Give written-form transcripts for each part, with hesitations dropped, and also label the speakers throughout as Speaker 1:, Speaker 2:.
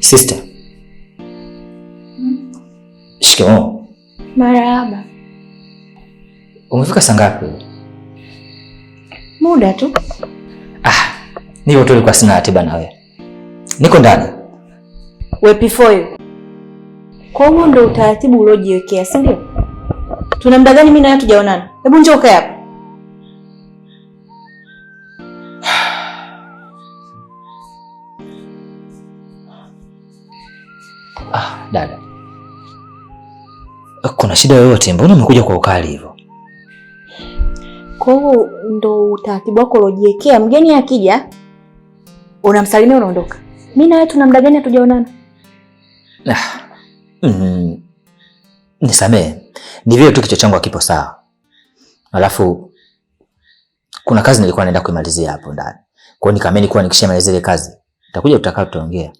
Speaker 1: Sister. Shikamoo.
Speaker 2: Marahaba.
Speaker 1: Umefika saa ngapi?
Speaker 2: Muda tu.
Speaker 1: Niko tu nilikuwa sina ratiba na wewe. Niko ndani.
Speaker 2: Wepifoyo. Kwa hiyo ndio utaratibu uliojiwekea, si ndio? Tuna muda gani mimi na wewe tujaonana? Hebu njoo kae hapa.
Speaker 1: Dada. Kuna shida yoyote? Mbona umekuja kwa ukali hivyo?
Speaker 2: Kwa hiyo ndo utaratibu wako uliojiwekea, mgeni akija unamsalimia unaondoka. Mimi na wewe tuna muda gani hatujaonana?
Speaker 1: Nisamee. Ni vile tu kichwa changu hakipo sawa. Alafu kuna kazi nilikuwa naenda kuimalizia hapo ndani. Kwa hiyo nikaamini kuwa nikishamaliza ile kazi nitakuja tutakaa tutaongea.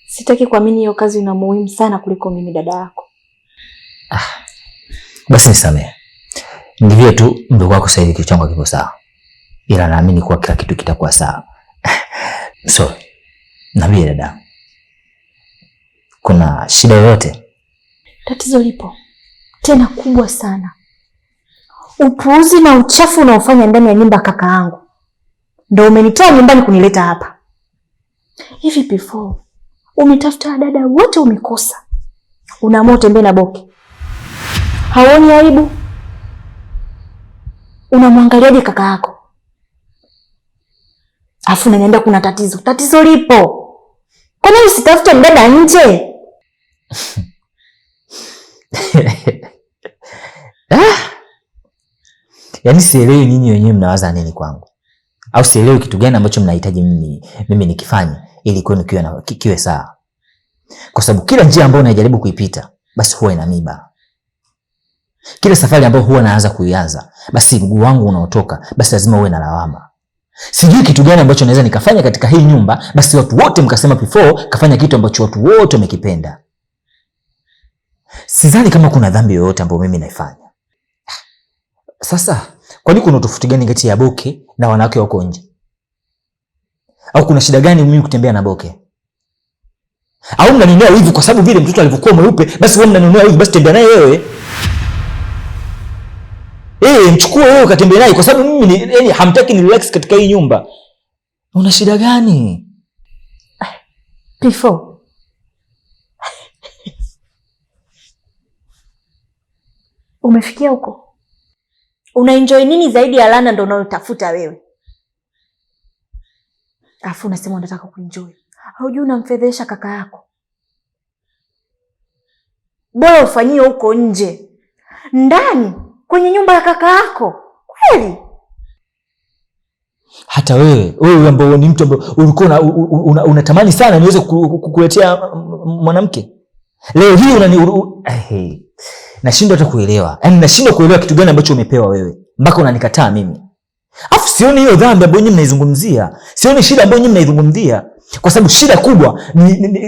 Speaker 2: Sitaki kuamini hiyo kazi ina muhimu sana kuliko mimi dada yako.
Speaker 1: Basi nisamee. Ni vile tu mdogo wako sasa hivi kichwa changu hakipo sawa. Ila naamini kuwa kila kitu kitakuwa sawa. So, naambia dada. Kuna shida yoyote?
Speaker 2: Tatizo lipo. Tena kubwa sana. Upuuzi na uchafu unaofanya ndani ya nyumba kaka yangu ndio umenitoa nyumbani kunileta hapa. Hivi before umetafuta dada wote umekosa. Unaamua tembea na Boke. Haoni aibu? Unamwangaliaje kaka yako? Afu unaniambia kuna tatizo. Tatizo lipo. Kwa nini usitafute mdada nje?
Speaker 1: Yaani sielewi nyinyi wenyewe mnawaza nini kwangu. Au sielewi kitu gani ambacho mnahitaji mimi nikifanye ili kwenu kiwe sawa. Kwa sababu kila njia ambayo najaribu kuipita basi huwa ina miba. Kila safari ambayo huwa naanza kuianza basi mguu wangu unaotoka basi lazima uwe na lawama. Sijui kitu gani ambacho naweza nikafanya katika hii nyumba basi watu wote mkasema before kafanya kitu ambacho watu wote wamekipenda. Sidhani kama kuna dhambi yoyote ambayo mimi naifanya. Sasa kwa nini kuna tofauti gani kati ya Boke na wanawake wako nje? Au kuna shida gani mimi kutembea na Boke? Au mnanionea wivu kwa sababu vile mtoto alivyokuwa mweupe basi wewe mnanionea wivu basi tembea naye wewe. Mchukue wewe ukatembea naye kwa sababu mimi yani hamtaki ni relax katika hii nyumba. Una shida gani?
Speaker 2: Pifo. Umefikia huko? Unaenjoy nini zaidi ya lana ndo unayotafuta wewe? Afu unasema unataka kuenjoy. Haujui unamfedhesha kaka yako. Bora ufanyie huko nje. Ndani kwenye nyumba ya kaka yako. Kweli?
Speaker 1: Hata wewe ambao ni mtu ambao ulikuwa unatamani sana niweze kukuletea mwanamke. Leo hii nashindwa hata kuelewa. Yaani nashindwa kuelewa kitu gani ambacho umepewa wewe mpaka unanikataa mimi. Afu sioni hiyo dhambi ambayo nyinyi mnaizungumzia. Sioni shida ambayo nyinyi mnaizungumzia. Kwa sababu shida kubwa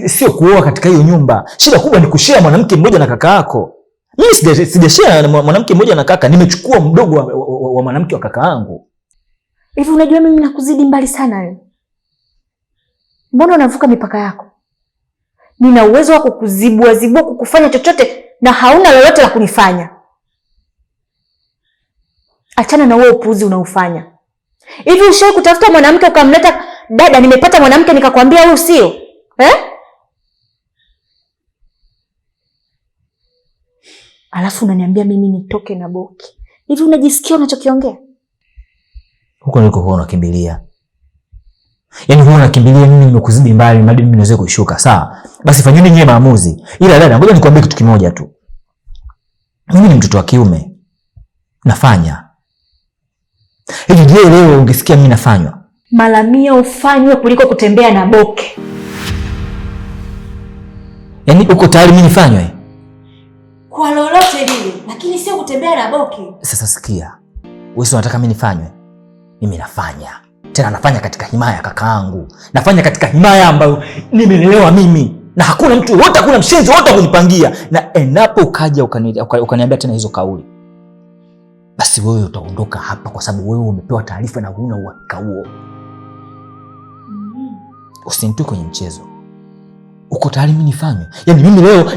Speaker 1: sio kuoa katika hiyo nyumba. Shida kubwa ni kushare mwanamke mmoja na kaka yako. Mimi sijashare mwanamke mmoja na kaka, nimechukua mdogo wa mwanamke wa kaka yangu.
Speaker 2: Hivi unajua mimi nakuzidi mbali sana wewe. Mbona unavuka mipaka yako? Nina uwezo wa kukuzibua kukufanya chochote na hauna lolote la kunifanya. Achana na wewe upuuzi unaofanya. Hivi ushawahi kutafuta mwanamke ukamleta dada nimepata mwanamke nikakwambia huyu sio? Alafu unaniambia mimi nitoke na Boke. Hivi unajisikia unachokiongea?
Speaker 1: Huko niko huwa unakimbilia. Yaani huwa unakimbilia mimi nimekuzidi mbali hadi mimi niweze kushuka, sawa? Basi fanyeni nyewe maamuzi. Ila dada, ngoja nikwambie kitu kimoja tu. Mimi ni mtoto wa kiume. Nafanya. Hivi je, leo ungesikia mimi nafanywa?
Speaker 2: Mara 100 ufanywe kuliko kutembea na Boke.
Speaker 1: Yaani uko tayari mimi nifanywe?
Speaker 2: Kwa lolote lile, lakini sio kutembea na Boke.
Speaker 1: Sasa sikia. Wewe unataka mimi nifanywe? Mimi nafanya. Tena nafanya katika himaya kakaangu. Nafanya katika himaya ambayo nimelelewa mimi. Na hakuna mtu wote, hakuna mshenzi wote kunipangia. Na endapo ukaja ukaniambia tena hizo kauli, basi wewe utaondoka hapa kwa sababu wewe umepewa taarifa na huna uhakika huo. Usinitoe kwenye mchezo. uko tayari mimi nifanywe? Yaani mimi leo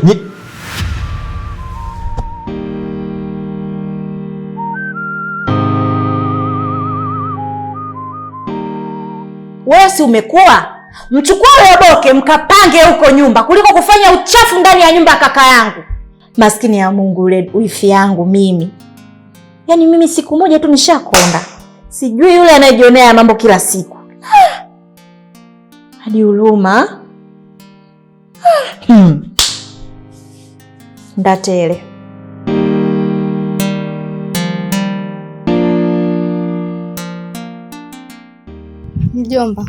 Speaker 2: wewe si umekuwa mchukua wewe Boke mkapange huko nyumba kuliko kufanya uchafu ndani ya nyumba ya kaka yangu. Maskini ya Mungu yule wifi yangu mimi. Yaani mimi siku moja tu nishakonda. Sijui yule anayejionea mambo kila siku. Hadi huruma. Ndatele.
Speaker 3: Mjomba,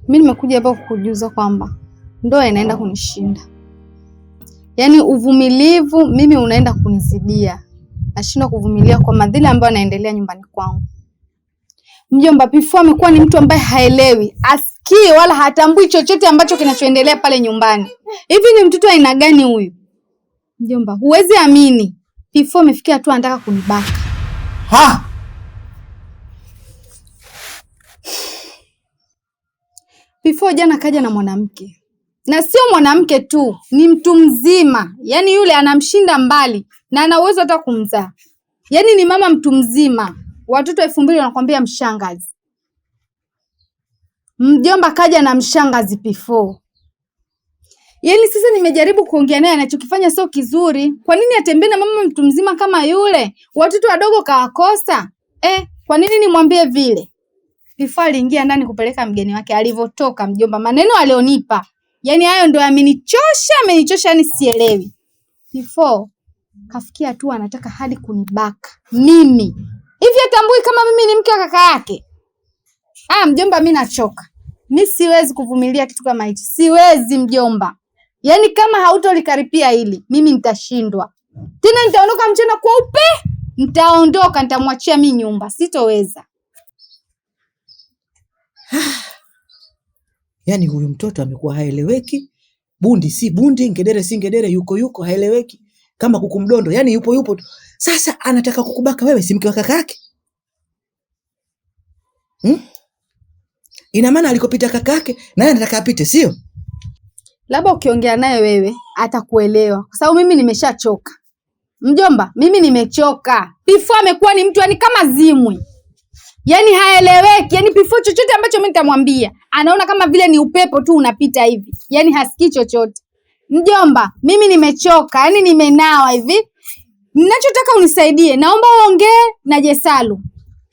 Speaker 3: mimi nimekuja hapa kukujuza kwamba ndoa inaenda kunishinda. Yaani uvumilivu mimi unaenda kunizidia. Nashindwa kuvumilia kwa madhila ambayo yanaendelea nyumbani kwangu. Mjomba, Pifu amekuwa ni mtu ambaye haelewi, asikii wala hatambui chochote ambacho kinachoendelea pale nyumbani. Hivi ni mtoto wa aina gani huyu? Mjomba, huwezi amini. Pifu amefikia hatua anataka kunibaka.
Speaker 4: Ha!
Speaker 3: Pifu jana kaja na mwanamke. Na sio mwanamke tu, ni mtu mzima. Yaani yule anamshinda mbali na ana uwezo hata kumzaa. Yaani ni mama mtu mzima. Watoto 2000 wanakuambia mshangazi. Mjomba kaja na mshangazi Pifu. Yaani sasa nimejaribu kuongea naye, anachokifanya sio kizuri. Kwa nini atembee na mama mtu mzima kama yule? Watoto wadogo kawakosa. Kwa nini nimwambie vile? Pifu aliingia ndani kupeleka mgeni wake, alivotoka mjomba maneno alionipa. Yaani hayo ndio amenichosha yani sielewi. Pifu kafikia tu anataka hadi kunibaka. Mimi. Hivi atambui kama mimi ni mke wa kaka yake? Mjomba mimi nachoka. Mimi siwezi kuvumilia kitu kama hichi. Siwezi mjomba. Yaani kama hautolikaripia hili, mimi nitashindwa. Tena nitaondoka mchana kweupe. Nitaondoka, nitamwachia mimi nyumba. Sitoweza.
Speaker 4: Yaani huyu mtoto amekuwa haeleweki. Bundi si bundi, ngedere si ngedere, yuko haeleweki. Kama kuku mdondo, yaani yupo tu. Sasa anataka kukubaka wewe, si mke wa kaka yake? Ina maana alikopita kaka yake naye anataka apite, sio?
Speaker 3: Labda ukiongea naye wewe atakuelewa. Kwa sababu mimi nimeshachoka. Mjomba, mimi nimechoka. Pifu amekuwa ni mtu yani kama zimwi. Yaani haeleweki. Yaani Pifu chochote ambacho mimi nitamwambia, anaona kama vile ni upepo tu unapita hivi. Yaani hasikii chochote. Mjomba, mimi nimechoka. Yaani nimenawa hivi. Ninachotaka unisaidie. Naomba uongee na Jesalu.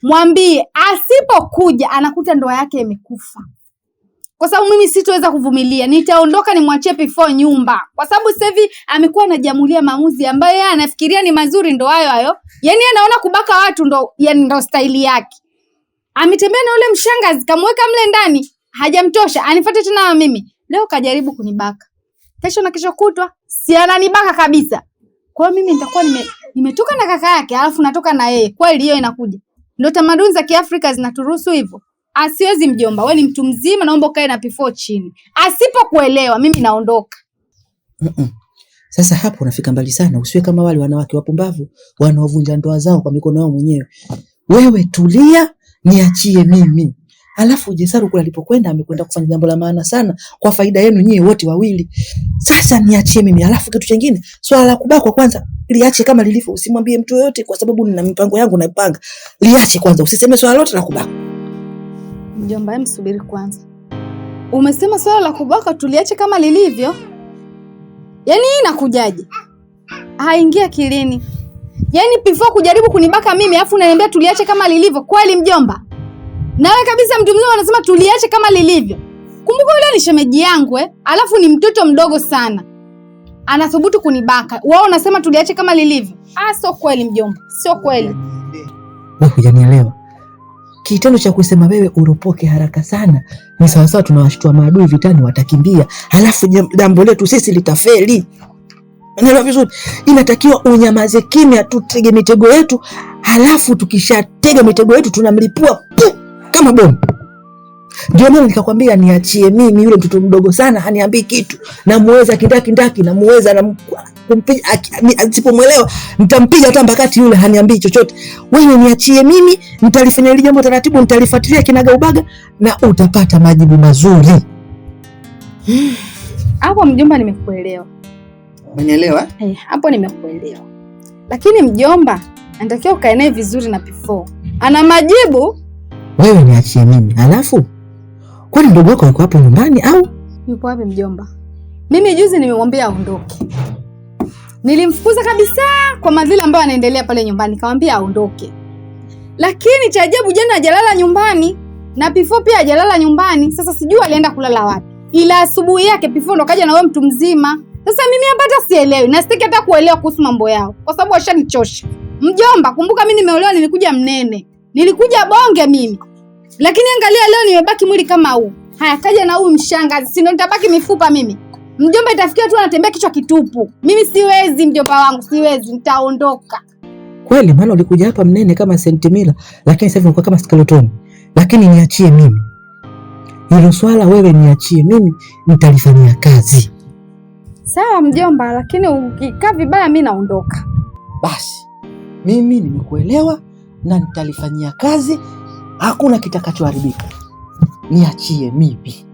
Speaker 3: Mwambie asipokuja anakuta ndoa yake imekufa. Kwa sababu mimi sitoweza kuvumilia. Nitaondoka nimwachie Pifu nyumba. Kwa sababu sasa hivi amekuwa anajamulia maamuzi ambayo yeye anafikiria ni mazuri, ndo hayo. Yaani anaona kubaka watu ndo staili yake. Ametembea na ule mshangazi kamweka mle ndani, hajamtosha, anifuate tena mimi. Leo kajaribu kunibaka. Kesho na kesho kutwa si ananibaka kabisa. Kwa hiyo mimi nitakuwa nimetoka na kaka yake, alafu natoka na yeye. Kweli hiyo inakuja. Ndio tamaduni za Kiafrika zinaturuhusu hivyo. Asiwezi mjomba, wewe ni mtu mzima, naomba ukae na Pifu chini. Asipokuelewa mimi naondoka.
Speaker 4: Sasa hapo unafika mbali sana, usiwe kama wale wanawake wapumbavu wanaovunja ndoa zao kwa mikono yao mwenyewe. Wewe tulia, niachie mimi. Alafu Jesaru kule alipokwenda amekwenda kufanya jambo la maana sana kwa faida yenu nyie wote wawili. Sasa niachie mimi. Alafu kitu kingine, swala la kubakwa kwanza liache kama lilivyo, usimwambie mtu yoyote kwa sababu nina mipango yangu naipanga. Liache kwanza, usiseme swala lote la kubakwa.
Speaker 3: Mjomba, hem subiri kwanza. Umesema swala la kubaka tuliache kama lilivyo? Yaani hii inakujaje? Haingia kilini. Yaani Pifu kujaribu kunibaka mimi afu unaniambia tuliache kama lilivyo. Kweli mjomba? Nawe kabisa mtu mzima anasema tuliache kama lilivyo. Kumbuka yule ni shemeji yangu alafu ni mtoto mdogo sana. Anathubutu kunibaka. Wao unasema tuliache kama lilivyo. Sio kweli mjomba. Sio kweli.
Speaker 4: Wewe hujanielewa. Kitendo cha kusema wewe uropoke haraka sana ni sawa sawa tunawashtua maadui vitani watakimbia. Halafu jambo letu sisi litafeli. Unaelewa vizuri? Inatakiwa unyamaze kimya, tutege mitego yetu, halafu tukishatega mitego yetu tunamlipua kama bomu. Ndio maana nikakwambia niachie mimi, yule mtoto mdogo sana haniambii kitu. Namuweza kindaki namuweza na kumpiga, asipomuelewa nitampiga hata mbakati, yule haniambii chochote. Wewe niachie mimi, nitalifanya ile jambo taratibu, nitalifuatilia kinaga ubaga na utapata majibu mazuri.
Speaker 3: Hapo mjomba, nimekuelewa.
Speaker 4: Umenielewa?
Speaker 3: Hapo nimekuelewa. Lakini mjomba, anatakiwa ukae naye vizuri na P4. Ana majibu.
Speaker 4: Wewe niachie mimi. Alafu kwani ndugu wako yuko hapo nyumbani au?
Speaker 3: Yupo wapi mjomba? Mimi juzi nimemwambia aondoke. Nilimfukuza kabisa kwa madhila ambayo anaendelea pale nyumbani. Nikamwambia aondoke. Lakini cha ajabu jana hajalala nyumbani na P4 pia hajalala nyumbani. Sasa sijui alienda kulala wapi. Ila asubuhi yake P4 ndo kaja na wewe mtu mzima. Sasa mimi hata sielewi na sitaki hata kuelewa kuhusu mambo yao kwa sababu washanichosha. Mjomba, kumbuka mimi nimeolewa, nilikuja mnene. Nilikuja bonge mimi. Lakini angalia leo nimebaki mwili kama huu. Haya kaja na huyu mshangazi, si ndo nitabaki mifupa mimi. Mjomba itafikia tu anatembea kichwa kitupu. Mimi siwezi mjomba wangu, siwezi, nitaondoka.
Speaker 4: Kweli maana ulikuja hapa mnene kama sentimila, lakini sasa unakuwa kama skeleton. Lakini niachie mimi. Hilo swala wewe niachie mimi, nitalifanyia kazi.
Speaker 3: Sawa mjomba, lakini ukikaa vibaya mimi naondoka.
Speaker 4: Basi, mimi nimekuelewa na nitalifanyia kazi. Hakuna kitakachoharibika. Niachie mimi.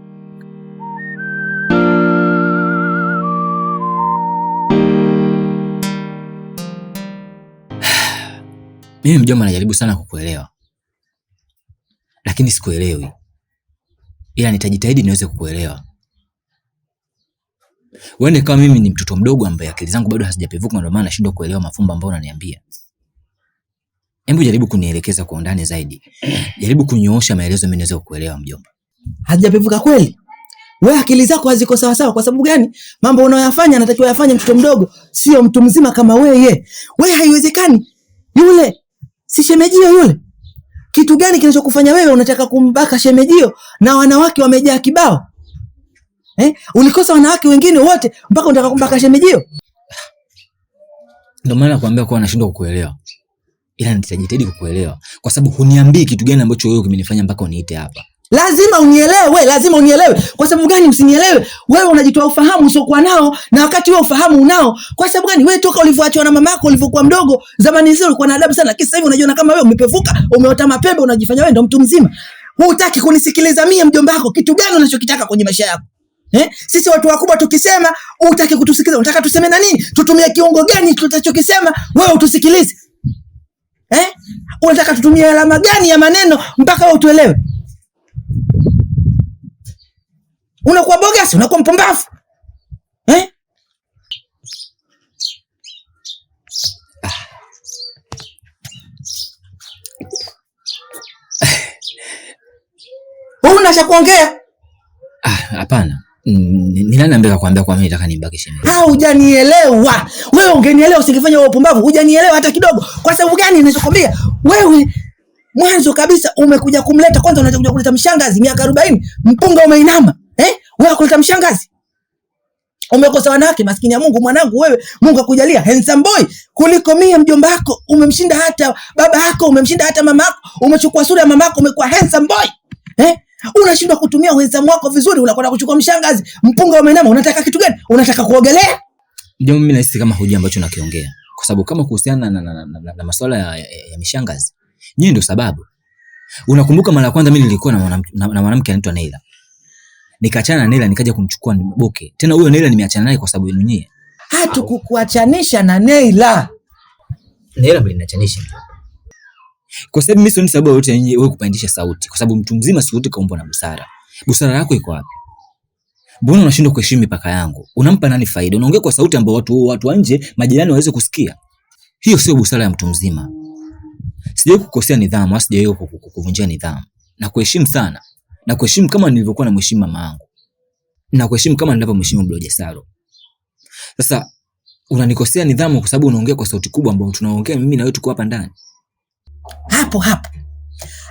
Speaker 1: Mimi mjomba najaribu sana kukuelewa. Lakini sikuelewi. Ila nitajitahidi niweze kukuelewa. Wewe kama mimi ni mtoto mdogo ambaye akili zangu bado hazijapevuka ndio maana nashindwa kuelewa mafumbo ambayo unaniambia. Hebu jaribu kunielekeza kwa undani zaidi. Jaribu kunyoosha maelezo mimi niweze kukuelewa mjomba.
Speaker 4: Hajapevuka kweli? Wewe akili zako haziko sawa sawa kwa sababu gani? Mambo unayoyafanya anatakiwa yafanye mtoto mdogo, sio mtu mzima kama wewe. Wewe haiwezekani. Yule si shemejio yule. Kitu gani kinachokufanya wewe unataka kumbaka shemejio na wanawake wamejaa kibao? Ulikosa wanawake wengine wote mpaka unataka kumbaka shemejio?
Speaker 1: Ndio maana nakwambia kwa nashindwa kukuelewa. Ila nitajitahidi kukuelewa kwa sababu huniambii kitu gani ambacho wewe kimenifanya mpaka uniite hapa.
Speaker 4: Lazima unielewe, lazima unielewe. Kwa sababu gani usinielewe? Wewe unajitoa ufahamu usiokuwa nao na wakati wewe ufahamu unao. Kwa sababu gani wewe toka ulivyoachwa na mamako ulivyokuwa mdogo, zamani zile ulikuwa na adabu sana, lakini sasa hivi unajiona kama wewe umepevuka, umeota mapembe, unajifanya wewe ndio mtu mzima. Hutaki kunisikiliza mimi mjomba wako. Kitu gani unachokitaka kwenye maisha yako? Sisi watu wakubwa tukisema hutaki kutusikiliza. Unataka tuseme na nini? Tutumie kiungo gani tutachokisema wewe utusikilize? Unataka tutumie alama gani ya maneno mpaka wewe utuelewe? Unakuwa bogasi, unakuwa mpumbavu. Una cha kuongea?
Speaker 1: Hapana. Ni nani ambaye akakwambia kwa mimi nataka nibaki shemeji?
Speaker 4: Hujanielewa. Wewe ungenielewa usingefanya wewe upumbavu. Hujanielewa hata kidogo. Kwa sababu gani ninachokwambia? Wewe mwanzo kabisa umekuja kumleta, kwanza unakuja kuleta mshangazi miaka 40, mpunga umeinama. Wewe kuleta mshangazi. Umekosa wanawake maskini ya Mungu mwanangu wewe. Mungu akujalia handsome boy kuliko mimi mjomba wako. Umemshinda hata baba yako, umemshinda hata mama yako. Umechukua sura ya mama yako, umekuwa handsome boy. Unashindwa kutumia uwezo wako vizuri, unakwenda kuchukua mshangazi. Mpunga umeinama, unataka kitu gani? Unataka kuogelea?
Speaker 1: Ndio mimi nahisi kama hoja ambacho nakiongea. Kwa sababu kama kuhusiana na masuala ya mishangazi, nyinyi ndio sababu. Unakumbuka mara ya kwanza mimi nilikuwa na mwanamke anaitwa Neila. Nikaachana na Neila nikaja kumchukua Boke. Tena huyo Neila nimeachana naye kwa sababu yenu nyinyi.
Speaker 4: Hatukukuachanisha na Neila.
Speaker 1: Neila mliniachanisha. Kwa sababu mimi sio sababu yote yenyewe wewe kupandisha sauti kwa sababu mtu mzima si wote kaumbwa na busara. Busara yako iko wapi? Mbona unashindwa kuheshimu mipaka yangu? Unampa nani faida? Unaongea kwa sauti ambayo watu wa nje, majirani waweze kusikia. Hiyo sio busara ya mtu mzima. Sijawahi kukosea nidhamu, sijawahi kuvunjia nidhamu. Na kuheshimu sana. Na kuheshimu kama nilivyokuwa namheshimu mama yangu. Na kuheshimu kama ninavyomheshimu Bloje Saro. Sasa unanikosea nidhamu kwa sababu unaongea kwa sauti kubwa ambayo tunaongea mimi na wewe tuko hapa ndani.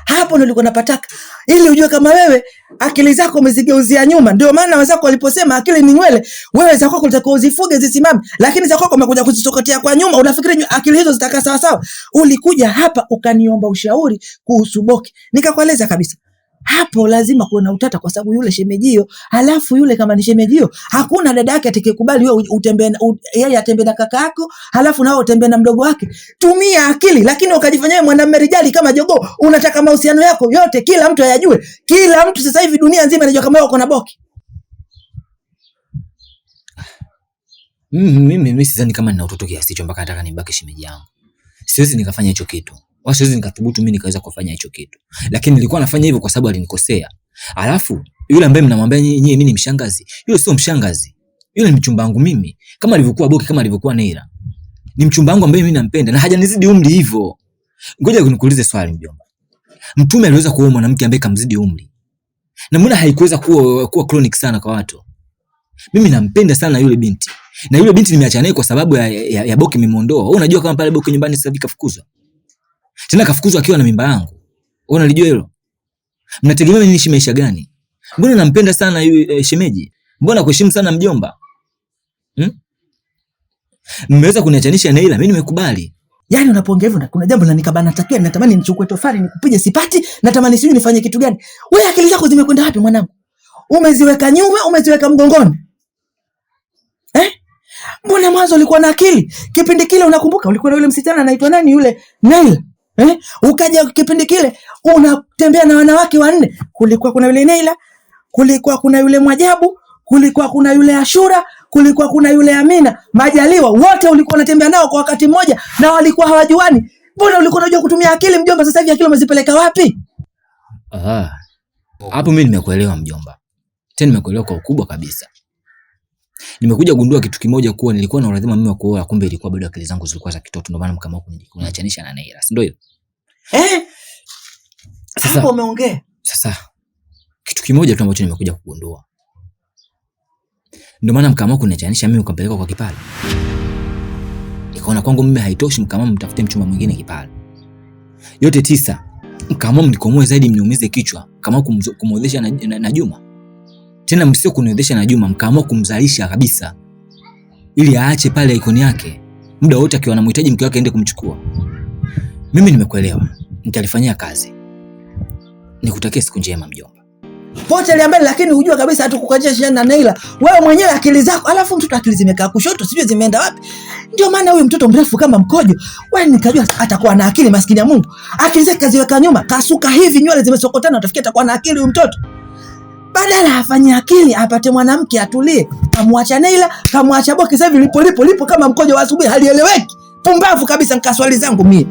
Speaker 4: Hapo ndio nilikuwa napataka ili ujue kama wewe akili zako umezigeuzia nyuma. Ndio maana wazako waliposema akili ni nywele, wewe zako unataka uzifuge zisimame, lakini zako umekuja kuzisokotea kwa nyuma. Unafikiri akili hizo zitakaa sawa sawa? Ulikuja hapa ukaniomba ushauri kuhusu Boke, nikakueleza kabisa hapo lazima kuwe na utata kwa sababu yule shemejio, halafu yule kama ni shemejio, hakuna dada yake atakayekubali wewe utembee yeye atembee na kaka yako, halafu nao utembee na mdogo wake. Tumia akili, lakini ukajifanya wewe mwanamume rijali kama jogoo, unataka mahusiano yako yote kila mtu ayajue. Kila mtu sasa hivi dunia nzima inajua kama wewe uko na Boke.
Speaker 1: Mimi sidhani kama nina utoto kiasi hicho mpaka nataka nibaki shemeji yangu. Siwezi nikafanya hicho kitu. Wala siwezi nikathubutu mimi nikaweza kufanya hicho kitu. Lakini nilikuwa nafanya hivyo kwa sababu alinikosea. Alafu yule ambaye mnamwambia nyinyi mimi ni mshangazi, yule sio mshangazi. Yule ni mchumba wangu mimi. Kama alivyokuwa Boki, kama alivyokuwa Neira. Ni mchumba wangu ambaye mimi nampenda na hajanizidi umri hivyo. Ngoja nikuulize swali mjomba. Mtume aliweza kuoa mwanamke ambaye kamzidi umri. Na mbona haikuweza kuwa chronic sana kwa watu? Mimi nampenda sana yule binti. Na yule binti nimeachana naye kwa sababu ya Boki nimemuondoa. Wewe unajua kama pale Boki nyumbani sasa hivi kafukuzwa. Tena kafukuzwa akiwa na mimba yangu. Wewe unalijua hilo? Mnategemea mimi niishi maisha gani? Mbona nampenda sana yule shemeji? Mbona kuheshimu sana mjomba? Mmeweza kuniachanisha na Neira, mimi nimekubali.
Speaker 4: Yaani unapoongea hivyo kuna jambo linanikabana, natakia natamani nichukue tofali nikupige sipati, natamani sijui nifanye kitu gani. Wewe akili zako zimekwenda wapi mwanangu? Umeziweka nyuma, umeziweka mgongoni. Mbona mwanzo ulikuwa na akili? Kipindi kile unakumbuka ulikuwa na yule msichana anaitwa nani yule? Neira. Ukaja kipindi kile unatembea na wanawake wanne. Kulikuwa kuna yule Neira, kulikuwa kuna yule Mwajabu, kulikuwa kuna yule Ashura, kulikuwa kuna yule Amina, Majaliwa, wote ulikuwa unatembea nao kwa wakati mmoja na walikuwa hawajuani. Mbona ulikuwa unajua kutumia akili mjomba, sasa hivi akili umezipeleka wapi?
Speaker 1: Hapo mimi nimekuelewa mjomba. Tena nimekuelewa kwa ukubwa kabisa. Nimekuja gundua kitu kimoja, kuwa nilikuwa na uradhima mimi wa kuoa, kumbe ilikuwa bado akili zangu zilikuwa za kitoto, ndio maana mkama kuniachanisha na Neira, si ndio hiyo?
Speaker 4: Sasa hapo umeongea.
Speaker 1: Sasa kitu kimoja tu ambacho nimekuja kugundua. Ndio maana mkama kuniachanisha mimi ukampeleka kwa Kipala. Ikaona kwangu mimi haitoshi, mkama mtafute mchumba mwingine Kipala. Yote 9. Mkama mnikomoe zaidi, mniumize kichwa, kama kumwozesha na Juma. Tena msio kuniozesha na Juma, mkaamua kumzalisha kabisa. Ili aache pale ikoni yake. Muda wote akiwa anamhitaji mke wake aende kumchukua. Mimi nimekuelewa. Nitalifanyia kazi. Nikutakie siku njema mjomba.
Speaker 4: Pote liambele, lakini hujua kabisa hatukukatia shida na Neira. Wewe mwenyewe akili zako, alafu mtoto akili zimekaa kushoto, sijui zimeenda wapi. Ndio maana huyu mtoto mrefu kama mkojo. Wewe nikajua atakuwa na akili, maskini ya Mungu. Akili zake kaziweka nyuma, kasuka hivi nywele zimesokotana, utafikia atakuwa na akili huyu mtoto. Badala afanye akili, apate mwanamke atulie, kamwacha Neira, kamwacha Boki, sasa hivi lipo kama mkojo wa asubuhi, halieleweki. Pumbavu kabisa, nikaswali zangu mimi.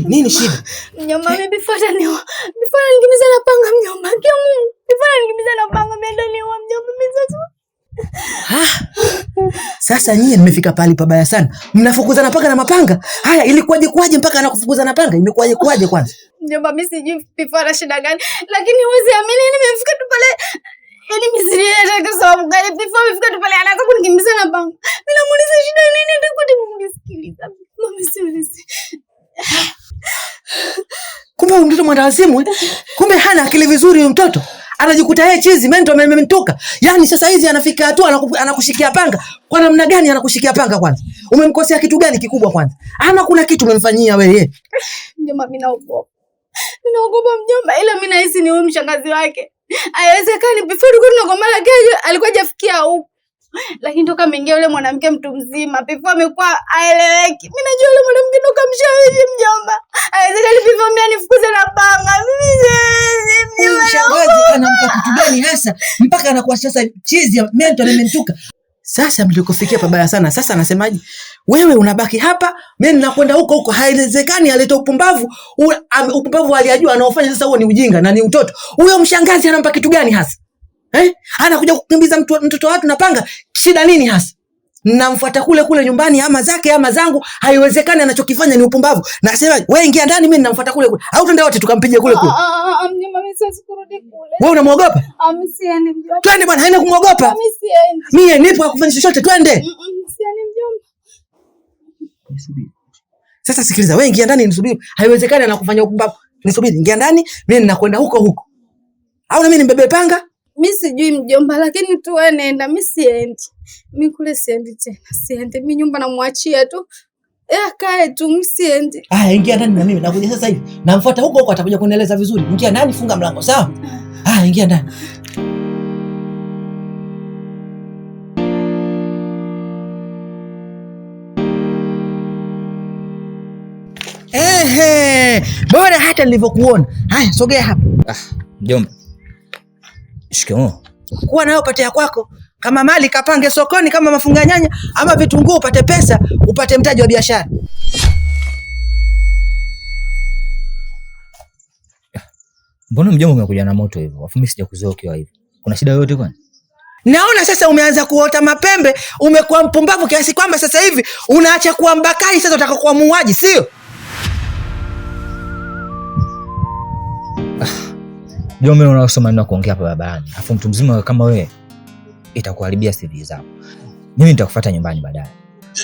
Speaker 4: Nini shida?
Speaker 2: Mjomba, mimi before nikimiza na panga mjomba. Before nikimiza na panga mimi niwa mjomba mimi sasa.
Speaker 4: Sasa nyie mmefika pale pabaya sana. Mnafukuzana panga na mapanga. Haya, ilikuwaje mpaka anakufukuza na panga? Imekuwaje kwanza?
Speaker 2: Mjomba, mimi sijui before shida gani, lakini huwezi amini nimefika tu pale. Yaani mimi nataka sababu gani before nimefika tu pale anaanza kunikimbiza na panga. Mimi namuuliza shida nini, ndio kunisikiliza. Mama siwezi.
Speaker 4: Kumbe huyu mtoto mwandawazimu, kumbe hana akili vizuri huyu mtoto. Anajikuta yeye chizi, mento amemtoka. Yaani sasa hizi anafika hatua anakushikia panga. Kwa namna gani anakushikia panga kwanza? Umemkosea kitu gani kikubwa kwanza? Ama kuna kitu umemfanyia wewe?
Speaker 2: Mjomba, mimi naogopa. Mjomba, ila mimi nahisi ni huyu mshangazi wake. Haiwezekani before tulikuwa tunagombana kesho alikuwa hajafikia huko. Lakini toka ameingia yule mwanamke mtu mzima, before amekuwa aeleweki. Mimi najua yule mwanamke ndo kamshawishi mjomba. Haiwezekani before mimi anifukuze na panga. Mimi
Speaker 4: shangazi anampa kitu gani hasa mpaka anakuwa sasa chizi ya mento amentuka. Sasa mlikofikia pabaya sana. Sasa anasemaje? Wewe unabaki hapa, mimi ninakwenda huko. Haiwezekani, aleta upumbavu. Upumbavu aliyajua anaofanya sasa, huo ni ujinga na ni utoto. Huyo mshangazi anampa kitu gani hasa? Anakuja kukimbiza mtoto watu na panga. Shida nini hasa? Namfuata kule nyumbani, ama zake ama zangu. Haiwezekani, anachokifanya ni upumbavu. Nasema wewe ingia ndani, mimi ninamfuata kule. Au twende wote tukampige kule.
Speaker 3: Mjomba, mimi siwezi kurudi kule.
Speaker 4: Wewe unamuogopa?
Speaker 3: Mimi siendi mjomba.
Speaker 4: Twende bwana, haina kumuogopa.
Speaker 3: Mimi siendi.
Speaker 4: Mimi nipo kufanya chochote, twende.
Speaker 3: Siendi mjomba.
Speaker 4: Nisubiri. Sasa sikiliza, wewe ingia ndani nisubiri. Haiwezekani anakufanya upumbavu. Nisubiri, ingia ndani, mimi ninakwenda huko. Au na mimi nimbebe panga?
Speaker 3: Mimi sijui mjomba, lakini tu wewe nenda, mimi siendi. Mimi kule siendi tena. Siendi. Mimi nyumba namwachia tu. Kae tu, mimi siendi.
Speaker 4: Ingia ndani na mimi nakuja sasa hivi. Namfuata huko atakuja kunieleza vizuri. Ingia ndani, funga mlango, sawa? Ingia ndani. Bora hata nilivyokuona. Haya, sogea hapa.
Speaker 1: Mjomba. Shikamoo.
Speaker 4: Kuwa nayo upate ya kwako. Kama mali kapange sokoni, kama mafunga nyanya ama vitunguu, upate pesa, upate mtaji wa biashara.
Speaker 1: Mbona mjomba umekuja na moto hivyo? Afu mimi sijakuzoea ukiwa hivyo. Kuna shida yoyote kwani?
Speaker 4: Naona sasa umeanza kuota mapembe, umekuwa mpumbavu kiasi kwamba sasa hivi unaacha kuwa mbakari, sasa utaka kuwa muuaji, sio?
Speaker 1: Mjomba, unasoma nini kuongea hapa barabarani? Afu mtu mzima kama wewe itakuharibia CV zako. Mimi nitakufuata nyumbani baadaye.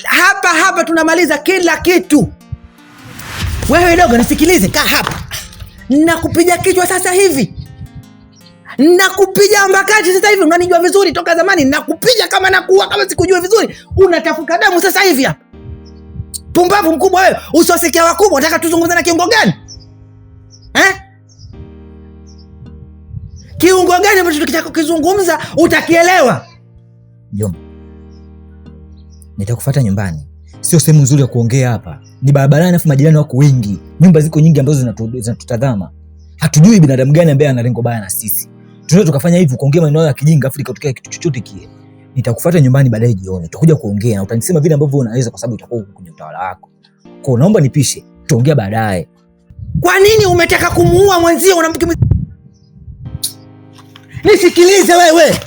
Speaker 4: Hapa tunamaliza kila kitu. Wewe dogo nisikilize, kaa hapa. Nakupiga kichwa sasa hivi. Nakupiga mbakati sasa hivi, unanijua vizuri toka zamani. Nakupiga kama nakuua, kama sikujua vizuri. Unatafuka damu sasa hivi hapa. Pumbavu mkubwa wewe, usiwasikia wakubwa. Unataka tuzungumze na kiungo gani? Kiungo gani ambacho tukitaka kuzungumza utakielewa?
Speaker 1: Mjomba, nitakufuata nyumbani. Sio sehemu nzuri ya kuongea hapa. Ni barabarani, afu majirani wako wengi. Nyumba ziko nyingi ambazo zinatutazama. Hatujui binadamu gani ambaye ana lengo baya na sisi. Tunaweza tukafanya hivi, kuongea maneno ya kijinga afu ikatokea kitu chochote kile. Nitakufuata nyumbani baadaye jioni. Tutakuja kuongea na utanisema vile ambavyo unaweza, kwa sababu itakuwa kwenye utawala wako. Kwa naomba nipishe. Tutaongea baadaye.
Speaker 4: Kwa nini umetaka kumuua mwenzio? Nisikilize wewe.